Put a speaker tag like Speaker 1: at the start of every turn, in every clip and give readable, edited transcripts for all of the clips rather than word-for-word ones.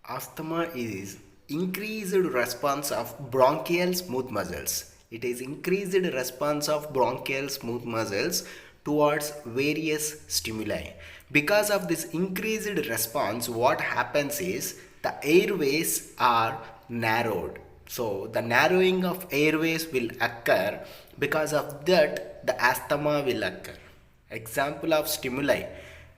Speaker 1: Asthma is increased response of bronchial smooth muscles. It is increased response of bronchial smooth muscles towards various stimuli. Because of this increased response, what happens is the airways are narrowed. So the narrowing of airways will occur. Because of that, the asthma will occur. Example of stimuli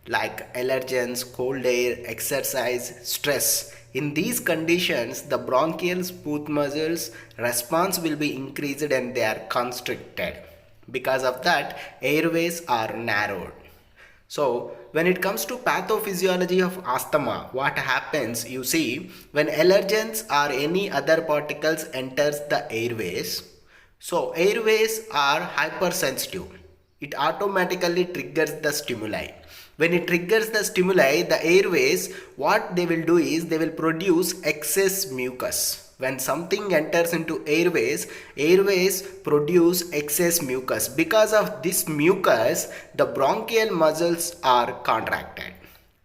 Speaker 1: like allergens, cold air, exercise, stress. In these conditions, the bronchial smooth muscles response will be increased and they are constricted. Because of that, airways are narrowed. So, when it comes to pathophysiology of asthma, what happens, you see, when allergens or any other particles enters the airways, so airways are hypersensitive. It automatically triggers the stimuli. When it triggers the stimuli, the airways, what they will do is they will produce excess mucus. When something enters into airways, airways produce excess mucus. Because of this mucus, the bronchial muscles are contracted.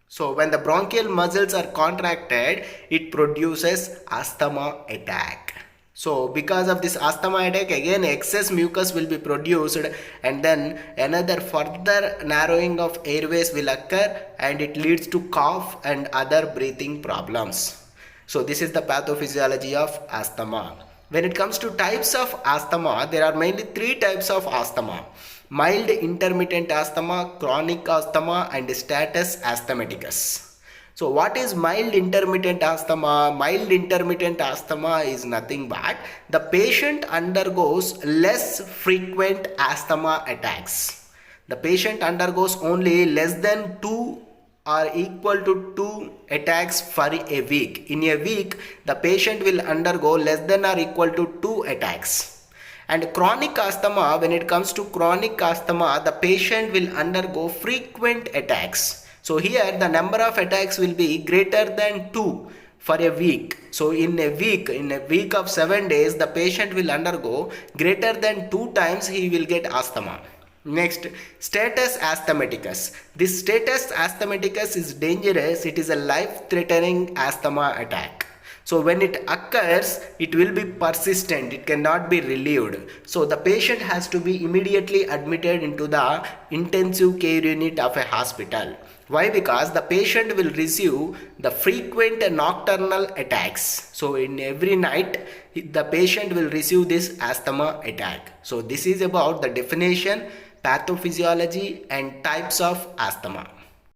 Speaker 1: So when the bronchial muscles are contracted, it produces asthma attack. So because of this asthma attack, again excess mucus will be produced and then another further narrowing of airways will occur and it leads to cough and other breathing problems. So this is the pathophysiology of asthma. When it comes to types of asthma, there are mainly three types of asthma: mild intermittent asthma, chronic asthma and status asthmaticus. So what is mild intermittent asthma? Mild intermittent asthma is nothing but the patient undergoes less frequent asthma attacks. The patient undergoes only less than 2 or equal to 2 attacks for a week. In a week, the patient will undergo less than or equal to 2 attacks. And chronic asthma, when it comes to chronic asthma, the patient will undergo frequent attacks. So here the number of attacks will be greater than 2 for a week. So in a week of 7 days, the patient will undergo greater than 2 times he will get asthma. Next, status asthmaticus. This status asthmaticus is dangerous. It is a life-threatening asthma attack. So when it occurs, it will be persistent. It cannot be relieved. So the patient has to be immediately admitted into the intensive care unit of a hospital. Why? Because the patient will receive the frequent nocturnal attacks. So in every night, the patient will receive this asthma attack. So this is about the definition, pathophysiology and types of asthma.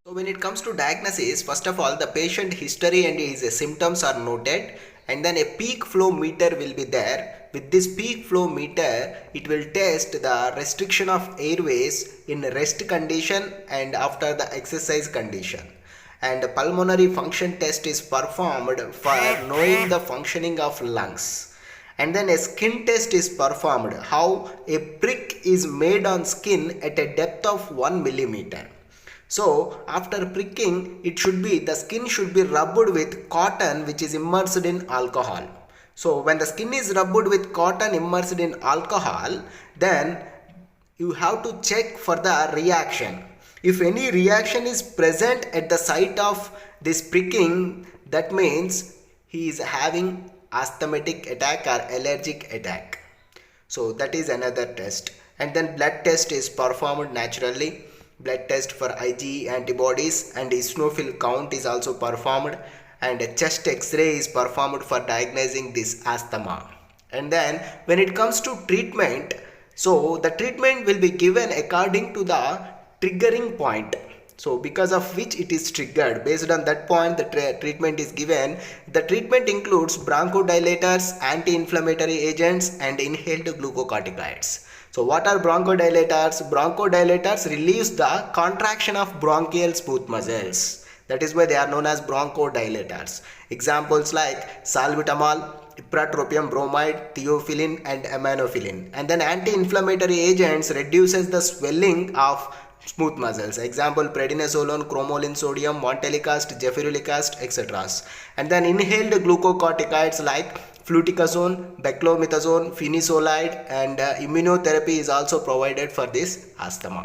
Speaker 1: So when it comes to diagnosis, first of all, the patient history and his symptoms are noted and then a peak flow meter will be there. With this peak flow meter, it will test the restriction of airways in rest condition and after the exercise condition. And a pulmonary function test is performed for knowing the functioning of lungs. And then a skin test is performed, how a prick is made on skin at a depth of 1 millimeter. So after pricking, the skin should be rubbed with cotton which is immersed in alcohol. So when the skin is rubbed with cotton immersed in alcohol, then you have to check for the reaction. If any reaction is present at the site of this pricking, that means he is having asthmatic attack or allergic attack. So that is another test. And then blood test is performed naturally. Blood test for IgE antibodies and eosinophil count is also performed, and a chest x-ray is performed for diagnosing this asthma. And then when it comes to treatment, so the treatment will be given according to the triggering point. So because of which it is triggered, based on that point the treatment is given. The treatment includes bronchodilators, anti-inflammatory agents and inhaled glucocorticoids. So what are bronchodilators? Bronchodilators release the contraction of bronchial smooth muscles. That is why they are known as bronchodilators. Examples like salbutamol, ipratropium bromide, theophylline and aminophylline. And then anti-inflammatory agents reduces the swelling of smooth muscles. Example, prednisolone, cromolyn sodium, montelukast, gefirulicast, etc. And then inhaled glucocorticoids like fluticasone, beclomethasone, finisolide and immunotherapy is also provided for this asthma.